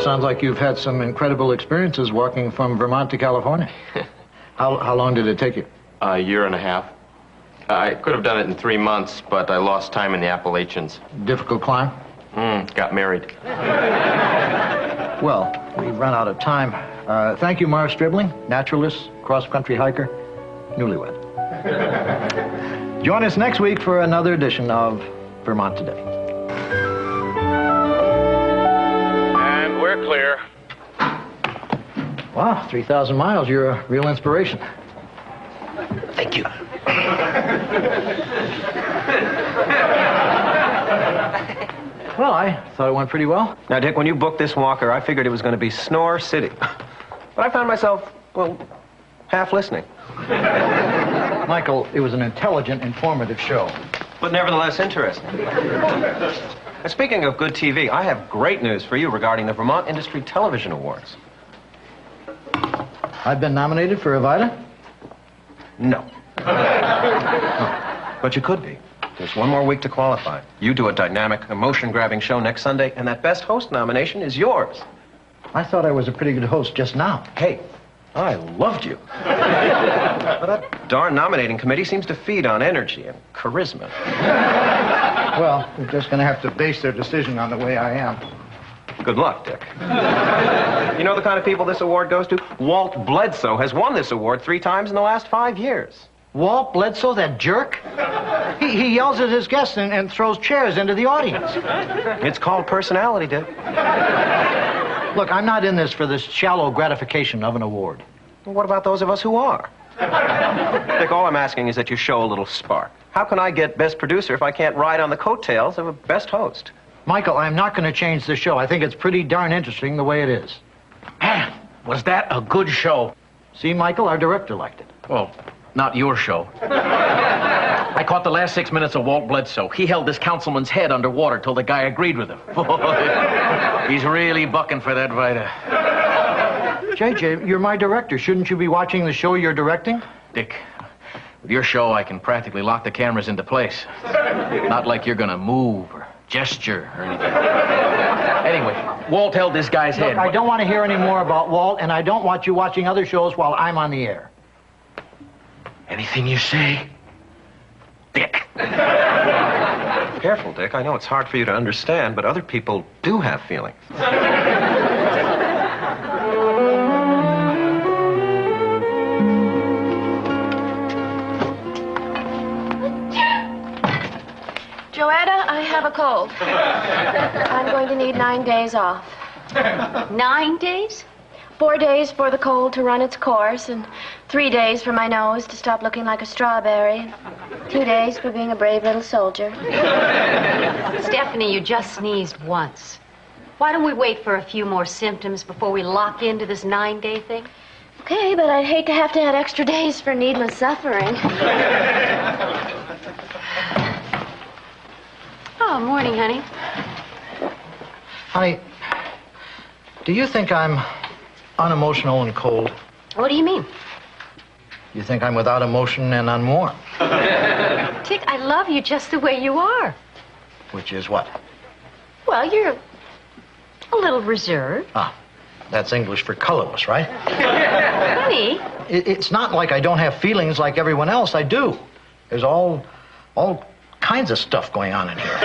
sounds like you've had some incredible experiences walking from Vermont to California. How long did it take you? A year and a half. I could have done it in 3 months, but I lost time in the Appalachians. Difficult climb? Got married. Well, we've run out of time. Thank you, Marv Stribling, naturalist, cross-country hiker, newlywed. Join us next week for another edition of Vermont Today. And we're clear. Wow, 3,000 miles. You're a real inspiration. Thank you. Well, I thought it went pretty well. Now, Dick, when you booked this walker, I figured it was going to be Snore City. But I found myself, well, half listening. Michael, it was an intelligent, informative show. But nevertheless interesting. And speaking of good TV, I have great news for you regarding the Vermont Industry Television Awards. I've been nominated for a Vita? No. But you could be. There's one more week to qualify. You do a dynamic, emotion-grabbing show next Sunday, and that Best Host nomination is yours. I thought I was a pretty good host just now. Hey, I loved you. But that darn nominating committee seems to feed on energy and charisma. Well, we're just going to have to base their decision on the way I am. Good luck, Dick. You know the kind of people this award goes to? Walt Bledsoe has won this award 3 times in the last 5 years. Walt Bledsoe, that jerk? He yells at his guests and throws chairs into the audience. It's called personality, Dick. Look, I'm not in this for the shallow gratification of an award. Well, what about those of us who are? Dick, all I'm asking is that you show a little spark. How can I get Best Producer if I can't ride on the coattails of a Best Host? Michael, I'm not going to change the show. I think it's pretty darn interesting the way it is. Man, was that a good show? See, Michael, our director liked it. Well, not your show. I caught the last 6 minutes of Walt Bledsoe. He held this councilman's head underwater till the guy agreed with him. He's really bucking for that Vita. JJ, you're my director. Shouldn't you be watching the show you're directing? Dick, with your show, I can practically lock the cameras into place. Not like you're gonna move or gesture or anything. Anyway, Walt held this guy's head. Look, I don't want to hear any more about Walt, and I don't want you watching other shows while I'm on the air. Anything you say, Dick. Careful, Dick. I know it's hard for you to understand, but other people do have feelings. Joanna, I have a cold. I'm going to need 9 days off. 9 days? 4 days for the cold to run its course, and 3 days for my nose to stop looking like a strawberry. 2 days for being a brave little soldier. Stephanie, you just sneezed once. Why don't we wait for a few more symptoms before we lock into this 9-day thing? Okay, but I'd hate to have to add extra days for needless suffering. Oh, morning, honey. Honey, do you think I'm unemotional and cold? What do you mean? You think I'm without emotion and unwarm? Dick, I love you just the way you are. Which is what? Well, you're a little reserved. Ah, that's English for colorless, right? Honey. It's not like I don't have feelings like everyone else. I do. There's all kinds of stuff going on in here.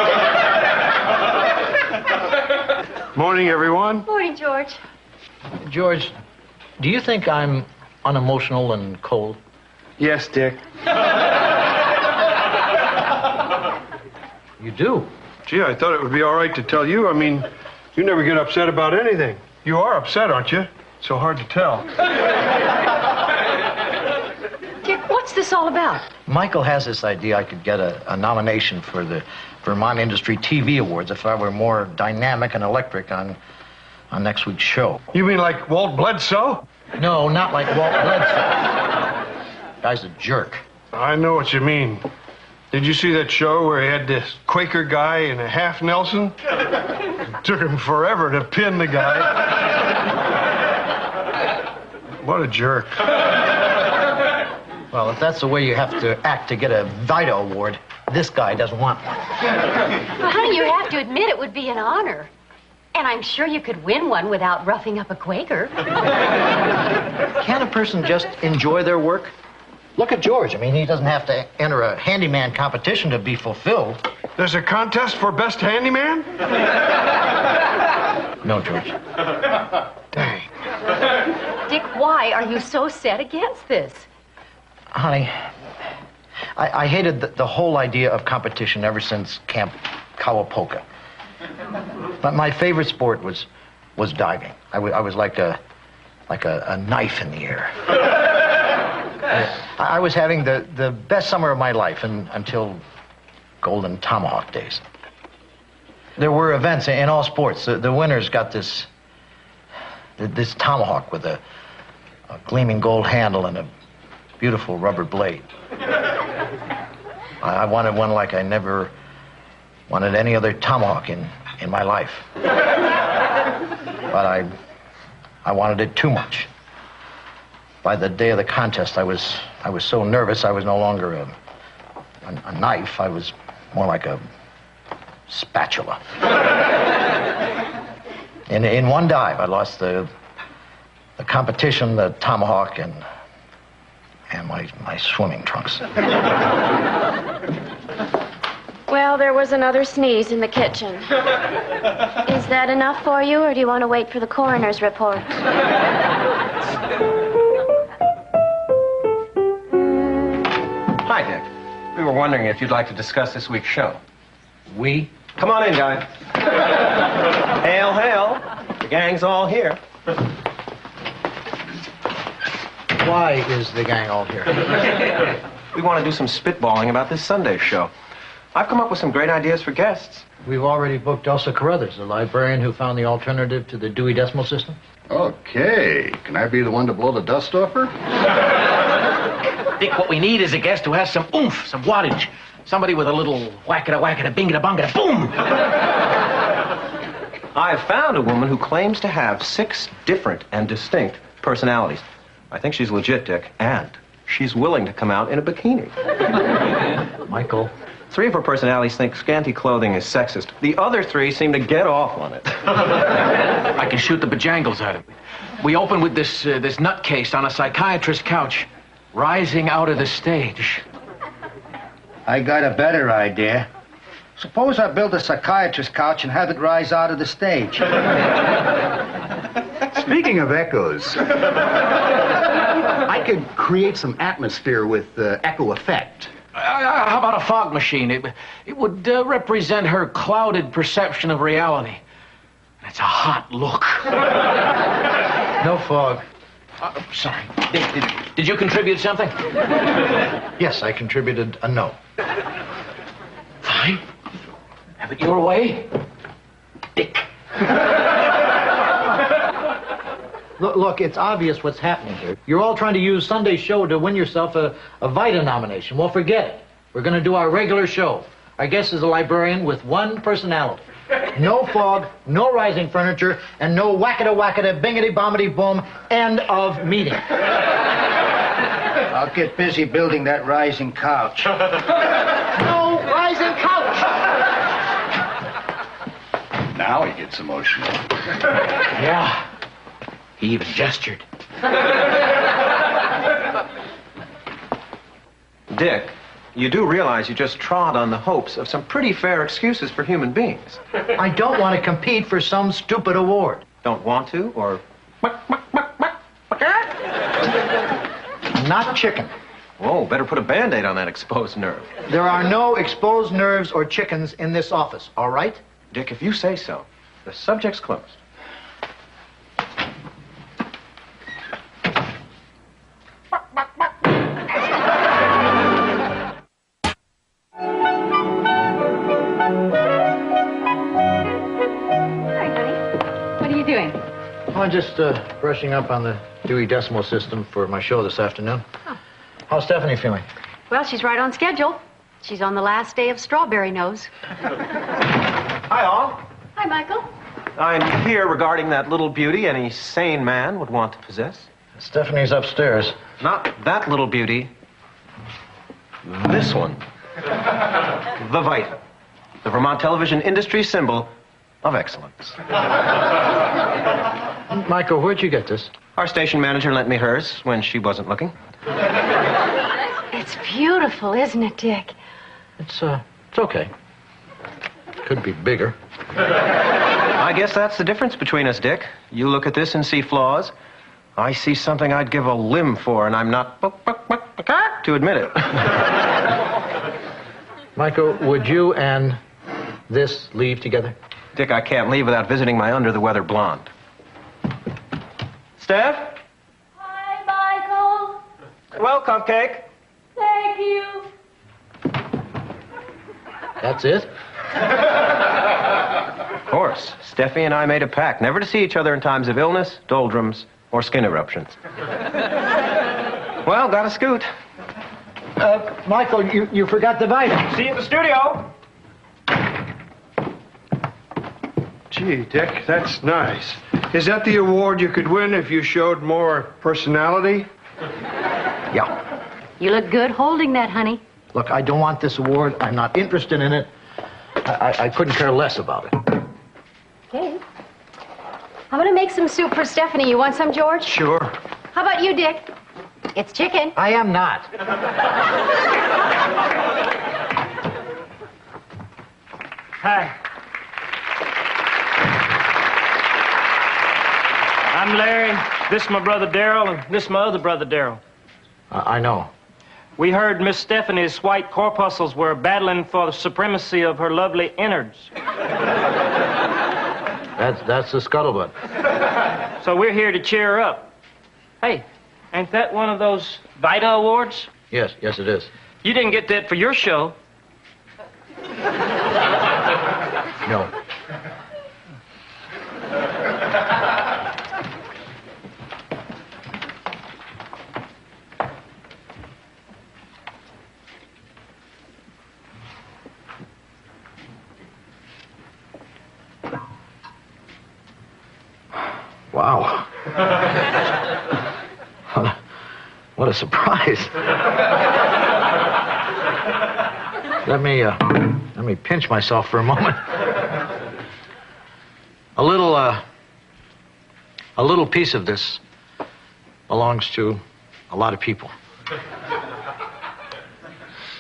Morning, everyone. Morning, George. George, do you think I'm unemotional and cold? Yes, Dick. You do? Gee, I thought it would be all right to tell you. I mean, you never get upset about anything. You are upset, aren't you? So hard to tell. Dick, what's this all about? Michael has this idea I could get a nomination for the Vermont Industry TV Awards if I were more dynamic and electric on next week's show. You mean like Walt Bledsoe? No, not like Walt Bledsoe. Guy's a jerk. I know what you mean. Did you see that show where he had this Quaker guy in a half Nelson? It took him forever to pin the guy. What a jerk. Well, if that's the way you have to act to get a Vita Award, this guy doesn't want one. Well, honey, you have to admit it would be an honor. And I'm sure you could win one without roughing up a Quaker. Can a person just enjoy their work? Look at George. I mean, he doesn't have to enter a handyman competition to be fulfilled. There's a contest for best handyman? No, George. Dang. Dick, why are you so set against this? Honey, I hated the whole idea of competition ever since Camp Kawapoka. But my favorite sport was diving. I was like a knife in the air. I was having the best summer of my life until Golden Tomahawk days. There were events in all sports. The winners got this tomahawk with a gleaming gold handle and a beautiful rubber blade. I wanted one like I never wanted any other tomahawk in my life. But I wanted it too much. By the day of the contest, I was so nervous I was no longer a knife. I was more like a spatula. In one dive, I lost the competition, the tomahawk, and my swimming trunks. Well, there was another sneeze in the kitchen. Is that enough for you, or do you want to wait for the coroner's report? Hi, Dick. We were wondering if you'd like to discuss this week's show. We? Come on in, guys. Hail, hail. The gang's all here. Why is the gang all here? We want to do some spitballing about this Sunday show. I've come up with some great ideas for guests. We've already booked Elsa Carruthers, the librarian who found the alternative to the Dewey Decimal System. Okay. Can I be the one to blow the dust off her? Dick, what we need is a guest who has some oomph, some wattage. Somebody with a little whackada-whackada, bingada-bungada, boom! I've found a woman who claims to have 6 different and distinct personalities. I think she's legit, Dick, and she's willing to come out in a bikini. Michael. 3 of her personalities think scanty clothing is sexist. The other 3 seem to get off on it. I can shoot the bejangles at him. We open with this nutcase on a psychiatrist's couch, rising out of the stage. I got a better idea. Suppose I build a psychiatrist's couch and have it rise out of the stage. Speaking of echoes, I could create some atmosphere with echo effect. How about a fog machine? It would represent her clouded perception of reality. That's a hot look. No fog. Sorry. Did you contribute something? Yes, I contributed a no. Fine. Have it your way, Dick. Look, it's obvious what's happening here. You're all trying to use Sunday's show to win yourself a Vita nomination. Well, forget it. We're going to do our regular show. Our guest is a librarian with one personality. No fog, no rising furniture, and no whackada-whackada, bingity-bombity-boom, end of meeting. I'll get busy building that rising couch. No rising couch! Now he gets emotional. Yeah. He even gestured. Dick, you do realize you just trod on the hopes of some pretty fair excuses for human beings. I don't want to compete for some stupid award. Don't want to, or... Not chicken. Whoa, better put a Band-Aid on that exposed nerve. There are no exposed nerves or chickens in this office, all right? Dick, if you say so. The subject's closed. I'm just brushing up on the Dewey Decimal System for my show this afternoon. Oh. How's Stephanie feeling? Well, she's right on schedule. She's on the last day of Strawberry Nose. Hi, all. Hi, Michael. I'm here regarding that little beauty any sane man would want to possess. Stephanie's upstairs. Not that little beauty. This one. The Vita. The Vermont television industry symbol of excellence. Michael, where'd you get this? Our station manager lent me hers when she wasn't looking. It's beautiful, isn't it, Dick? It's okay. Could be bigger. I guess that's the difference between us, Dick. You look at this and see flaws. I see something I'd give a limb for, and I'm not to admit it. Michael, would you and this leave together? Dick, I can't leave without visiting my under-the-weather blonde. Steph? Hi, Michael. Well, cupcake. Thank you. That's it? Of course. Steffi and I made a pact never to see each other in times of illness, doldrums, or skin eruptions. Well, got to scoot. Michael, you forgot the vitamins. See you at the studio. Gee, Dick, that's nice. Is that the award you could win if you showed more personality? Yeah. You look good holding that, honey. Look, I don't want this award. I'm not interested in it. I couldn't care less about it. Okay. I'm gonna make some soup for Stephanie. You want some, George? Sure. How about you, Dick? It's chicken. I am not. Hi. I'm Larry. This is my brother Darrell, and this is my other brother Darrell. I know. We heard Miss Stephanie's white corpuscles were battling for the supremacy of her lovely innards. That's the scuttlebutt. So we're here to cheer her up. Hey, ain't that one of those Vita Awards? Yes, it is. You didn't get that for your show. No. Wow. What a surprise. Let me pinch myself for a moment. A little piece of this belongs to a lot of people.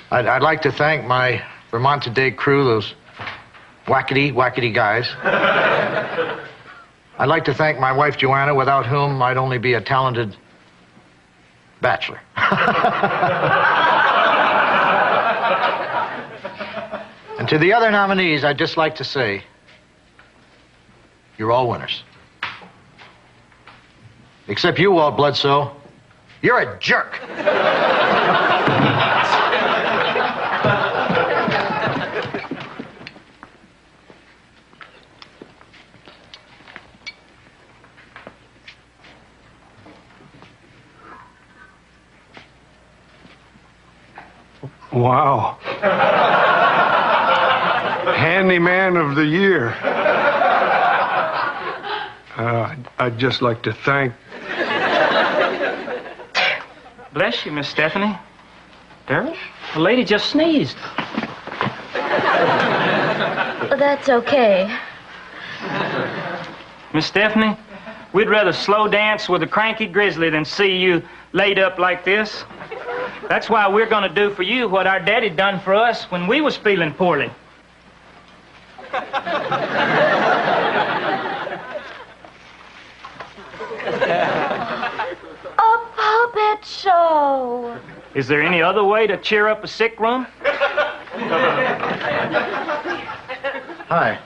I'd like to thank my Vermont Today crew, those wackety guys. I'd like to thank my wife, Joanna, without whom I'd only be a talented bachelor. And to the other nominees, I'd just like to say, you're all winners. Except you, Walt Bledsoe. You're a jerk. Wow. Handyman of the year. I'd just like to thank... Bless you, Miss Stephanie. Darrell, the lady just sneezed. That's okay. Miss Stephanie, we'd rather slow dance with a cranky grizzly than see you laid up like this. That's why we're gonna do for you what our daddy done for us when we was feeling poorly. A puppet show. Is there any other way to cheer up a sick room? Hi.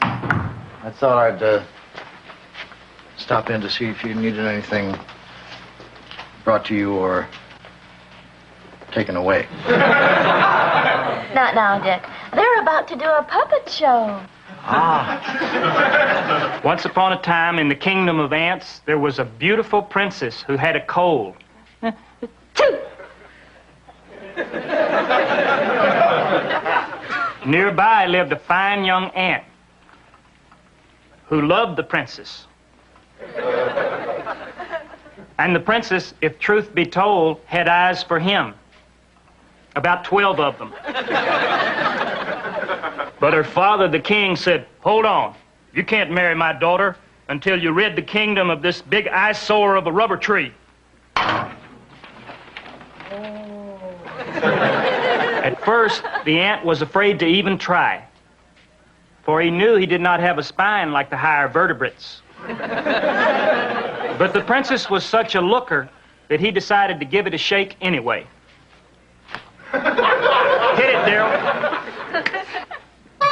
I thought I'd stop in to see if you needed anything brought to you or taken away. Not now, Dick. They're about to do a puppet show. Ah. Once upon a time in the kingdom of ants, there was a beautiful princess who had a cold. Nearby lived a fine young ant who loved the princess. And the princess, if truth be told, had eyes for him. About 12 of them. But her father, the king, said, "Hold on. You can't marry my daughter until you rid the kingdom of this big eyesore of a rubber tree." At first, the ant was afraid to even try, for he knew he did not have a spine like the higher vertebrates. But the princess was such a looker that he decided to give it a shake anyway. Hit it, Daryl.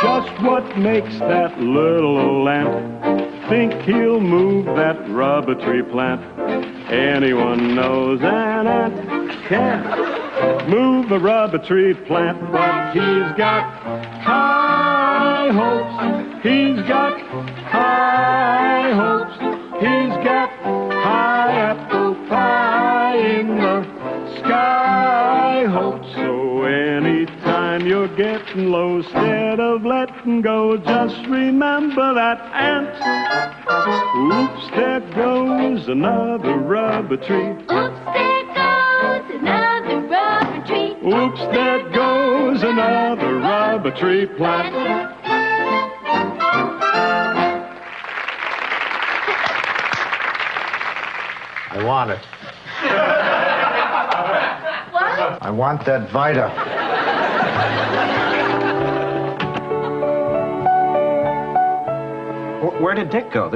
Just what makes that little ant think he'll move that rubber tree plant? Anyone knows an ant can't move a rubber tree plant, but he's got high hopes. He's got high hopes. He's got high apple pie in the sky hopes. So anytime you're getting low, instead of letting go, just remember that ant. Oops, there goes another rubber tree. Oops, there goes another rubber tree. Oops, there goes another rubber tree plant. I want it. What? I want that Vita. Where did Dick go?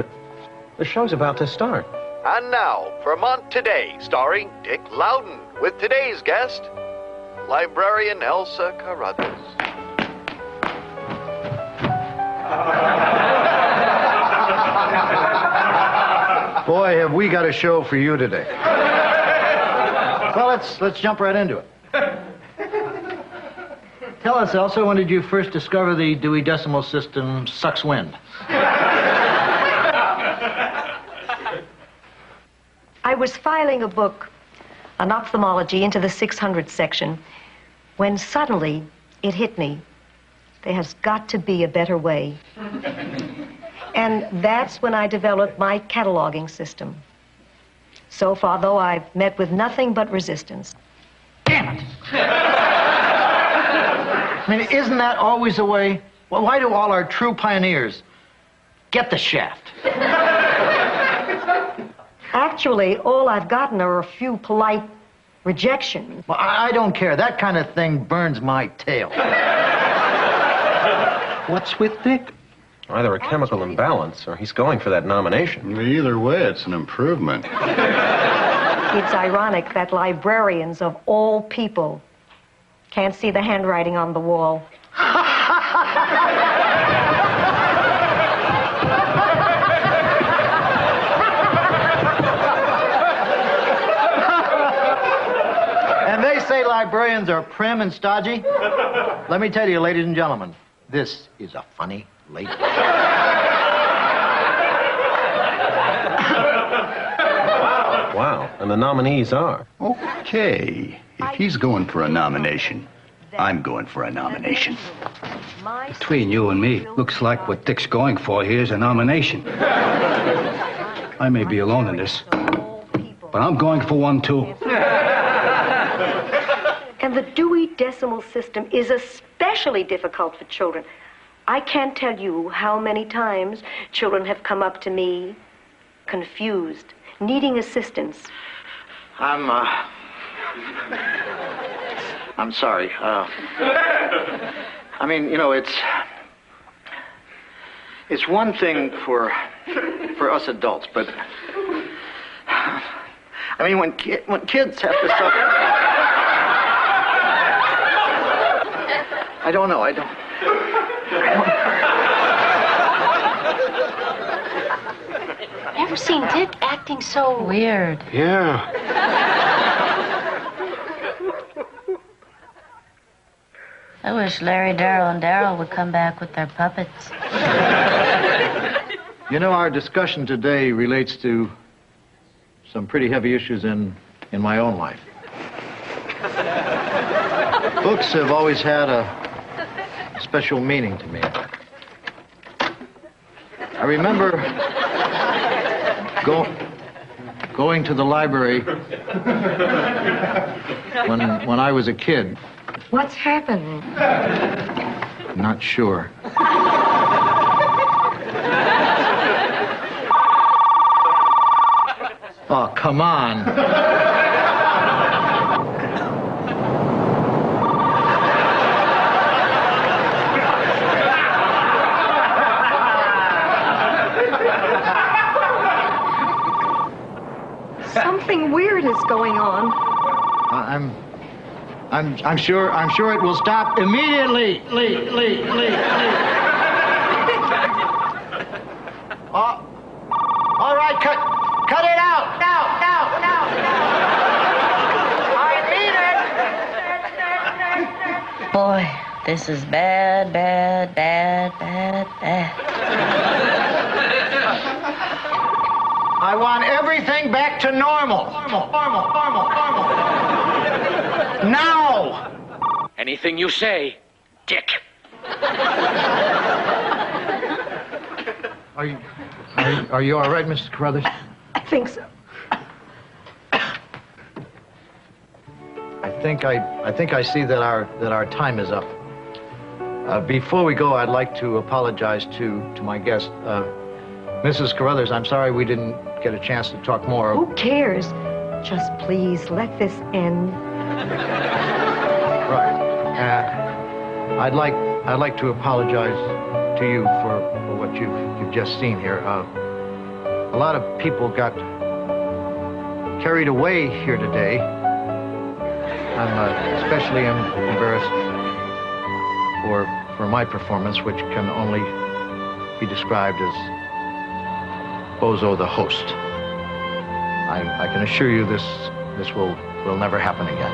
The show's about to start. And now, Vermont Today, starring Dick Loudon, with today's guest, librarian Elsa Carruthers. Boy, have we got a show for you today. Well, let's jump right into it. Tell us, Elsa, when did you first discover the Dewey Decimal System sucks wind? I was filing a book on ophthalmology into the 600 section when suddenly it hit me. There has got to be a better way. And that's when I developed my cataloging system. So far, though, I've met with nothing but resistance. Damn it! I mean, isn't that always the way? Well, why do all our true pioneers get the shaft? Actually, all I've gotten are a few polite rejections. Well, I don't care. That kind of thing burns my tail. What's with Dick? Either a chemical imbalance or he's going for that nomination. Either way, it's an improvement. It's ironic that librarians of all people can't see the handwriting on the wall. And they say librarians are prim and stodgy. Let me tell you, ladies and gentlemen, this is a funny lady. Wow, and the nominees are? Okay, if he's going for a nomination, I'm going for a nomination. Between you and me, looks like what Dick's going for here is a nomination. I may be alone in this, but I'm going for one, too. And the Dewey Decimal System is especially difficult for children. I can't tell you how many times children have come up to me, confused, needing assistance. I'm sorry. I mean, you know, it's one thing for us adults, but I mean, when kids have to suffer. I don't know. Ever seen Dick acting so weird? Yeah. I wish Larry, Daryl, and Daryl would come back with their puppets. You know, our discussion today relates to some pretty heavy issues in my own life. Books have always had a special meaning to me. I remember going to the library when I was a kid. What's happened? Not sure. come on. Something weird is going on. I'm sure it will stop immediately. All right, cut it out now. I need it. Boy, this is bad. I want everything back to normal. Now. Anything you say, Dick. Are you all right, Mrs. Carruthers? I think so. I think I see that our time is up. Before we go, I'd like to apologize to my guest, Mrs. Carruthers. I'm sorry we didn't get a chance to talk more. Who cares? Just please let this end. Right. I'd like to apologize to you for what you've just seen here. A lot of people got carried away here today. I'm especially embarrassed for my performance, which can only be described as Bozo the host. I can assure you this will never happen again.